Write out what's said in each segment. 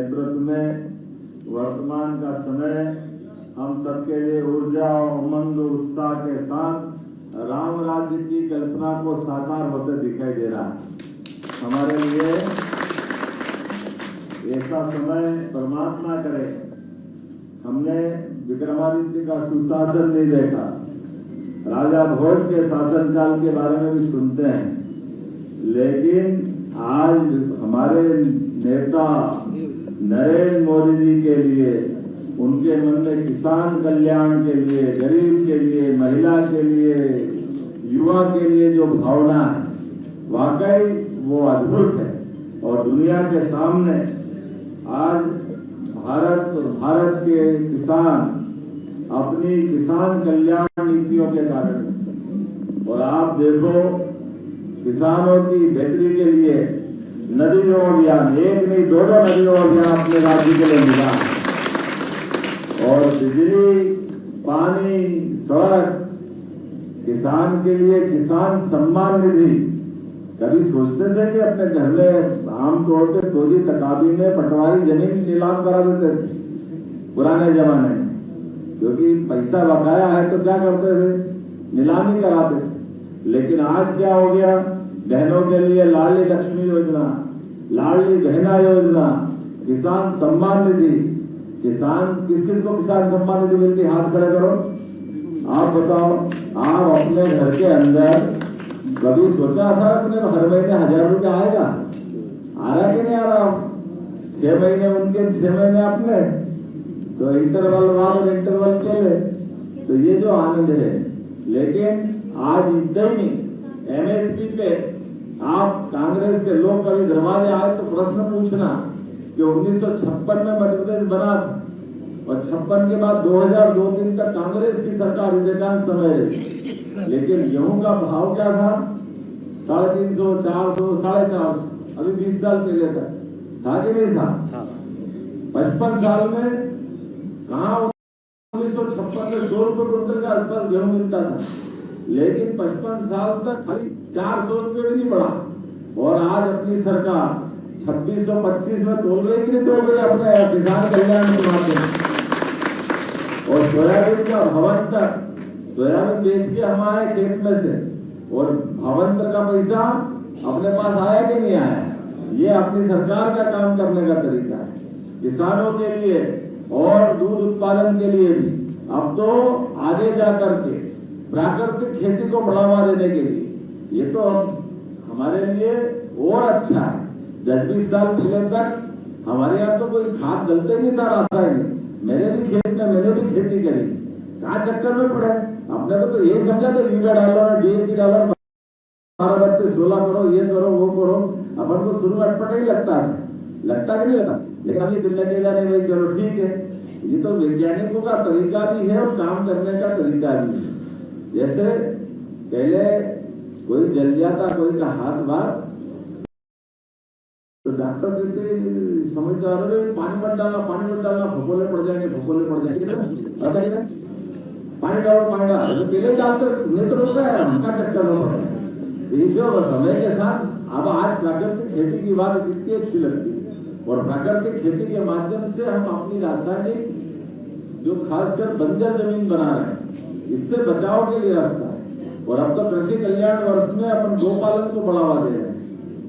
नेतृत्व में वर्तमान का समय हम सबके लिए ऊर्जा और उमंग उत्साह के साथ राम राज्य की कल्पना को साकार होते दिखाई दे रहा है। हमारे लिए ऐसा समय परमात्मा करे। हमने विक्रमादित्य का सुशासन नहीं देखा, राजा भोज के शासनकाल के बारे में भी सुनते हैं, लेकिन आज हमारे नेता नरेंद्र मोदी जी के लिए, उनके मन में किसान कल्याण के लिए, गरीब के लिए, महिला के लिए, युवा के लिए जो भावना है, वाकई वो अद्भुत है। और दुनिया के सामने आज भारत और भारत के किसान अपनी किसान कल्याण नीतियों के कारण, और आप देखो किसानों की बेहतरी के लिए नदियों अभियान, एक नहीं दो नदियों अभियान अपने राज्य के लिए मिला, और बिजली, पानी, सड़क, किसान के लिए किसान सम्मान निधि। कभी सोचते थे कि अपने घर में आमतौर पर फौजी तकाबी में पटवारी जमीन नीलाम करा देते थे पुराने जमाने में, क्योंकि पैसा बकाया है तो क्या करते थे, नीलामी कराते थे। लेकिन आज क्या हो गया, बहनों के लिए लाडली लक्ष्मी योजना, लाडली बहना योजना, किसान सम्मान निधि। किसान किस किस को किसान सम्मान निधि मिलती, हाथ खड़े करो। आप बताओ, आप अपने घर के अंदर कभी सोचा था अपने हर महीने 1000 रुपया आएगा? आ रहा कि नहीं आ रहा? 6 महीने उनके, 6 महीने अपने, तो इंटरवल वाल इंटरवल चले, तो ये जो आनंद है। लेकिन आज इतना ही एमएसपी पे आप कांग्रेस के लोग कभी दरवाजे आए तो प्रश्न पूछना कि 1956 में मध्य प्रदेश बना था, और 56 के बाद 2002-3 तक कांग्रेस की सरकार अधिकांश समय रही। लेकिन गेहूं का भाव क्या था? 350, 400, 450। अभी 20 साल पहले था कि नहीं था? 55 साल में कहा 1956 में 100 रुपए क्विंटल का आसपास गेहूं मिलता था, लेकिन 55 साल तक खाली 400 रुपये भी नहीं बढ़ा। और आज अपनी सरकार 2625 में तोल रही कि नहीं तोल रही अपने किसान कल्याण के माध्यम। और सोयाबीन का भवंतर, सोयाबीन बेच के हम आए खेत में से, और भवंतर का पैसा अपने पास आया कि नहीं आया? ये अपनी सरकार का काम करने का तरीका है। किसानों के लिए और दूध उत्पादन के लिए भी अब तो आगे जाकर के प्राकृतिक खेती को बढ़ावा देने के लिए, ये तो हमारे लिए और अच्छा है। 10-20 साल पहले तक हमारे यहाँ तो कोई खाद डलते नहीं था रासायनिक। मेरे भी खेत में मैंने भी खेती करी, कहाँ चक्कर में पड़े। अपने को तो ये समझा था यूरिया डालो, डीएपी डालो, 12-16 करो, ये करो, वो करो। अपन को शुरू अटपटा ही लगता है, लगता कि नहीं लगता? लेकिन अभी तुम लगे जा रहे भाई, चलो ठीक है। ये तो वैज्ञानिकों का तरीका भी है और काम करने का तरीका भी है। जैसे पहले कोई जल जाता, कोई का हाथ बात, तो डॉक्टर कहते समझदार हो, पानी मत डालना, पानी मत डालना, फफोले पड़ जाएंगे, फफोले पड़ जाएंगे, पानी डालो, पानी डालो। तो पहले डालते नहीं तो रोका है, उनका चक्कर में पड़ा। जो समय के साथ अब आज प्राकृतिक खेती की बात कितनी अच्छी लगती है, और प्राकृतिक खेती के माध्यम से हम अपनी रासायनिक जो खासकर बंजर जमीन बना रहे हैं, इससे बचाव के लिए रास्ता है। और अब तो कृषि कल्याण वर्ष में अपन गोपालन को बढ़ावा दे रहे हैं,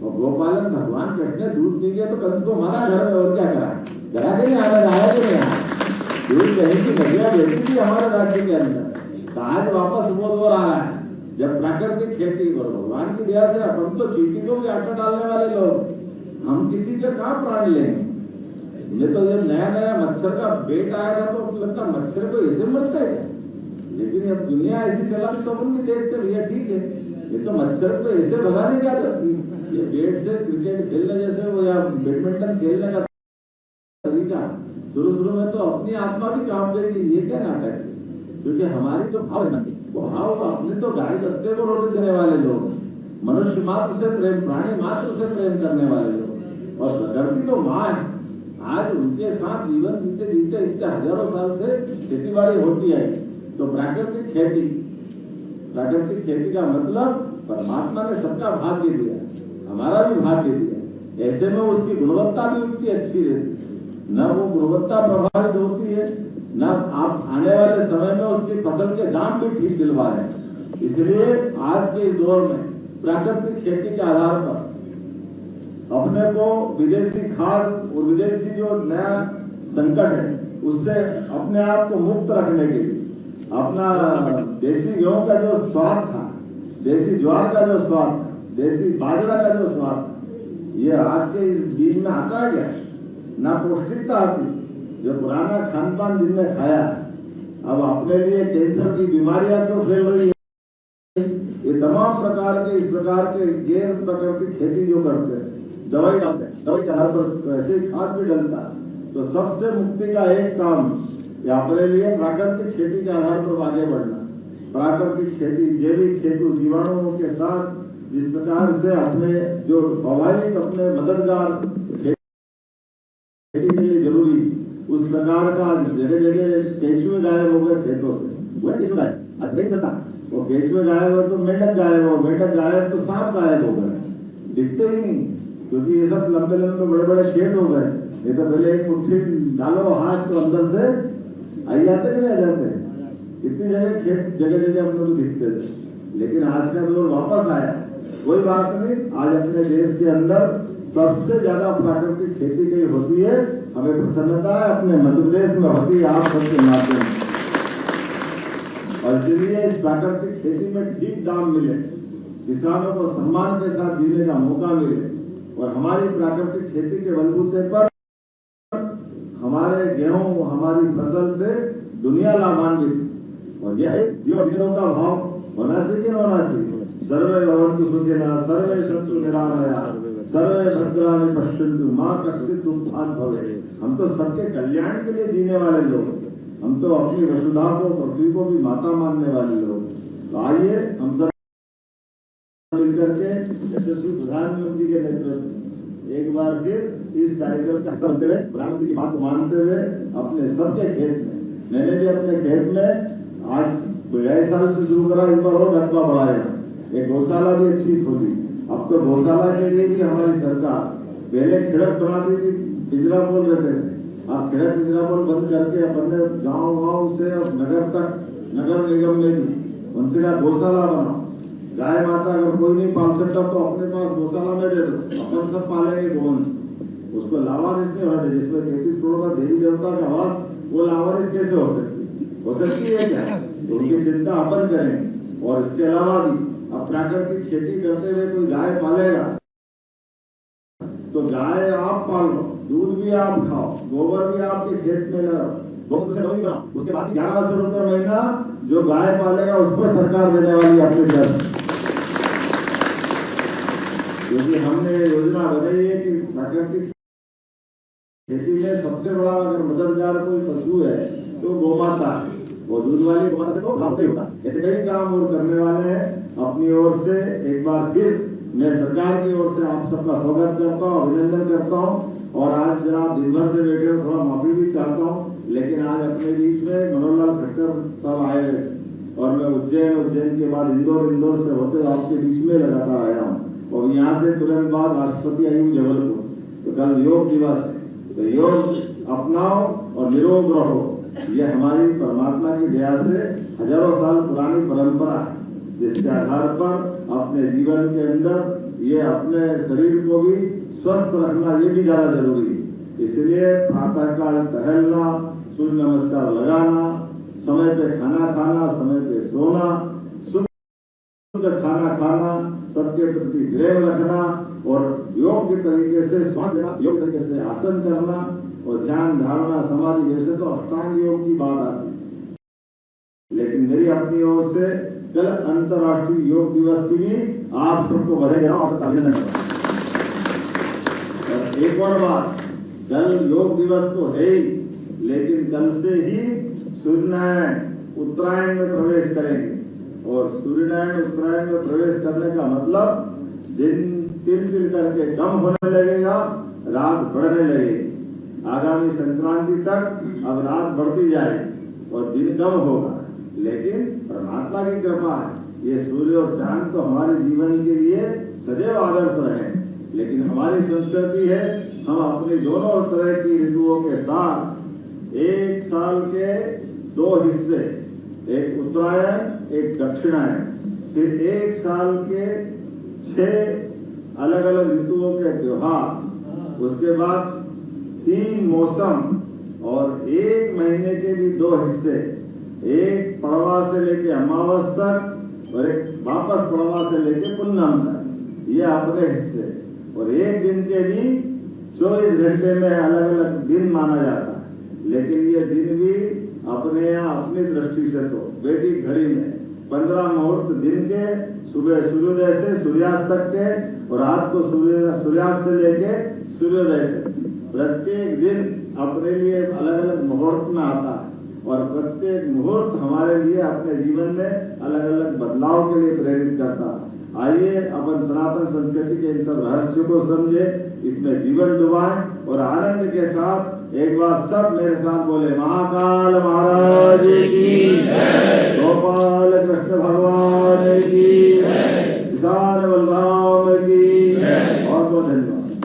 और गोपालन भगवान कृष्ण ने दूध पी गया तो कंस को मारा घर में, और क्या करा? करा के नहीं आया कि नहीं आया? दूध कहीं की नदियां बहती थी हमारे राज्य के अंदर, आज वापस वो दौर आ रहा है जब प्राकृतिक खेती करो। भगवान की दया से अपन तो चीटी को भी आटा डालने वाले लोग, हम किसी के कहाँ प्राण लेंगे? ये तो जब नया नया मच्छर का पेट आया था तो लगता मच्छर को ऐसे मरता है, लेकिन अब दुनिया ऐसी चला तो अपन भी देखते भैया ठीक है, ये तो मच्छर को ऐसे भगाने क्या करती है, ये पेट से क्रिकेट खेलने जैसे वो या बैडमिंटन खेलने का तरीका शुरू में तो अपनी आत्मा भी काम करेगी। ये क्या नाटक है? क्योंकि हमारी जो भाव है वो भाव अपने तो गाय रत्ते को रोटी देने वाले लोग, मनुष्य मात्र से प्रेम, प्राणी मात्र से प्रेम करने वाले लोग, और प्रकृति तो माँ है। आज उनके साथ जीवन जीते जीते इसके हजारों साल से खेती बाड़ी होती है। तो प्राकृतिक खेती का मतलब परमात्मा ने सबका भाग्य दिया, हमारा भी भाग्य दिया, ऐसे में उसकी गुणवत्ता भी उतनी अच्छी रहती। न वो गुणवत्ता प्रभावित होती है, न आप आने वाले समय में उसकी फसल के दाम भी ठीक दिलवा रहे हैं। इसलिए आज के इस दौर में प्राकृतिक खेती के आधार पर अपने को विदेशी खाद और विदेशी जो नया संकट है उससे अपने आप को मुक्त रखने के लिए अपना देसी गेहूं का जो स्वाद था, देसी ज्वार का जो स्वाद था, देसी बाजरा का जो स्वाद था, ये आज के इस बीज में आता है क्या? ना पौष्टिकता आती। जो पुराना खान पान जिनने खाया अब अपने लिए कैंसर की बीमारियां क्यों फैल रही है? ये तमाम प्रकार के इस प्रकार के गैर प्राकृतिक खेती जो करते हैं, दवाई डालते हैं, दवाई के आधार पर ऐसे खाद भी डलता है। तो सबसे मुक्ति का एक काम या अपने लिए प्राकृतिक खेती के आधार पर आगे बढ़ना। प्राकृतिक खेती, जैविक खेती, जीवाणुओं के साथ जिस प्रकार से अपने जो स्वाभाविक अपने मददगार खेती के लिए जरूरी उस प्रकार का जगह जगह केंचुए गायब हो गए खेतों से। वो केंचुए गायब नहीं चलता, वो केंचुए गायब हो तो मेंढक गायब हो, मेंढक गायब तो सांप गायब हो गए, दिखते ही नहीं, क्योंकि ये सब लंबे लंबे बड़े बड़े खेत हो गए। ये तो पहले एक मुट्ठी डालो हाथ तो अंदर से आई जाते नहीं आ जाते। इतनी जगह खेत जगह जगह हम लोग दिखते थे, लेकिन आज का दौर वापस आया। कोई बात नहीं, आज अपने देश के अंदर सबसे ज्यादा प्राकृतिक खेती की होती है। हमें प्रसन्नता है अपने मध्य प्रदेश में होती है आप सबके माध्यम से। और इसलिए इस प्राकृतिक खेती में ठीक दाम मिले, किसानों को सम्मान के साथ जीने का मौका मिले और हमारी प्राकृतिक खेती के बलबूते पर हमारे गेहूं, हमारी फसल से दुनिया लाभान्वित। और यह दिनों का भाव होना चाहिए, होना चाहिए। सर्वे भवन्तु सुखिनः, सर्वे सन्तु निरामयाः, सर्वे भद्राणि पश्यन्तु मा कश्चित् दुःखात् भवेत्। हम तो सबके कल्याण के लिए जीने वाले लोग, हम तो अपनी वसुधा को, पृथ्वी को भी माता मानने वाले लोग। तो आइए हम सब मिलकर के यशस्वी प्रधानमंत्री के नेतृत्व एक बार फिर इस कार्यक्रम का हिस्सा बनते हुए, प्रधानमंत्री की बात को मानते हुए अपने सबके खेत में, मैंने भी अपने खेत में आज गए साल से शुरू करा, इस बार और रकबा बढ़ाया, एक गौशाला भी अच्छी खोली। अब तो गौशाला के लिए भी हमारी सरकार पहले खिड़क बनाती थी, पिंजरा बोल रहते थे, आप खिड़क पिंजरा बोल बंद करके अपने गाँव से नगर तक, नगर निगम में भी उनसे का गौशाला बनाओ। गाय माता अगर कोई नहीं पाल सकता तो अपने पास गौशाला में दे दो, अपन सब पालेंगे गोवंश। उसको लावारिस नहीं होना चाहिए, जिसमें 33 करोड़ का देवी देवता का आवास, वो लावारिस कैसे हो सकती है क्या? तो उनकी चिंता अपन करें। और इसके अलावा भी अब प्राकृतिक खेती करते हुए कोई गाय पालेगा तो गाय आप पालो, दूध भी आप खाओ, गोबर भी आपके खेत में लगाओ, गोबर से नहीं बनाओ। उसके बाद 1100 रुपये महीना जो गाय पालेगा उसको सरकार देने वाली अपने घर। क्योंकि हमने योजना बनाई है कि प्राकृतिक खेती में सबसे बड़ा अगर मददगार कोई पशु है तो गोमाता है, वो दूध वाली गोमाता से तो लाभ होता है। ऐसे कई काम और करने वाले हैं। अपनी ओर से एक बार फिर मैं सरकार की ओर से आप सबका स्वागत करता हूँ, अभिनंदन करता हूँ। और आज जनाब दिन भर से बैठे हो, थोड़ा माफी भी चाहता हूँ, लेकिन आज अपने बीच में मनोहर लाल खट्टर साहब आए हुए और मैं उज्जैन के बाद इंदौर से होते आपके बीच में लगातार आया हूँ। और यहाँ से तुरंत बाद राष्ट्रपति आई हूँ जबलपुर। तो कल योग दिवस है, तो योग अपनाओ और निरोग रहो। ये हमारी परमात्मा की दया से हजारों साल पुरानी परंपरा है, जिसके आधार पर अपने जीवन के अंदर ये अपने शरीर को भी स्वस्थ रखना ये भी ज्यादा जरूरी है। इसलिए प्रातःकाल टहलना, सूर्य नमस्कार लगाना, समय पे खाना खाना, समय पे सोना, शुद्ध खाना खाना, सबके प्रति प्रेम रखना और योग के तरीके से श्वास लेना, योग तरीके से आसन करना और ध्यान धारणा समाधि, जैसे तो अष्टांग योग की बात आती है। लेकिन मेरी अपनी ओर से कल अंतर्राष्ट्रीय योग दिवस की भी आप सबको बधाई देना और अभिनंदन करना। और एक और बात, कल योग दिवस तो है ही, लेकिन कल से ही सूर्यनारायण उत्तरायण में प्रवेश करेंगे। और सूर्यनारायण उत्तरायण में प्रवेश करने का मतलब दिन तिल करके कम होने लगेगा, रात बढ़ने लगेगी। आगामी संक्रांति तक अब रात बढ़ती जाएगी और दिन कम होगा, लेकिन परमात्मा की कृपा है, ये सूर्य और चांद तो हमारे जीवन के लिए सदैव आदर्श रहे। लेकिन हमारी संस्कृति है हम अपनी दोनों तरह की ऋतुओं के साथ एक साल के 2 हिस्से, एक उत्तरायण एक दक्षिणायन, फिर एक साल के 6 अलग अलग ऋतुओं के त्योहार, उसके बाद 3 मौसम और 1 महीने के भी 2 हिस्से, एक पड़वा से लेके अमावस तक और एक वापस पड़वा से लेके पूर्णिमा तक, ये अपने हिस्से। और एक दिन के भी 24 घंटे में अलग अलग दिन माना जाता है, लेकिन ये दिन भी अपने यहाँ अपनी दृष्टि से तो वैदिक घड़ी में 15 मुहूर्त दिन के, सुबह सूर्योदय से सूर्यास्त तक के और रात को सूर्यास्त से लेके सूर्योदय तक, प्रत्येक दिन अपने लिए अलग अलग मुहूर्त में आता है और प्रत्येक मुहूर्त हमारे लिए अपने जीवन में अलग अलग बदलाव के लिए प्रेरित करता है। आइए अपन सनातन संस्कृति के इन सब रहस्यों को समझे, इसमें जीवन डुबाएं और आनंद के साथ एक बार सब मेरे साथ बोले महाकाल महाराज की जय, गोपाल कृष्ण भगवान की जय, किसान बलराम की जय। और बहुत धन्यवाद।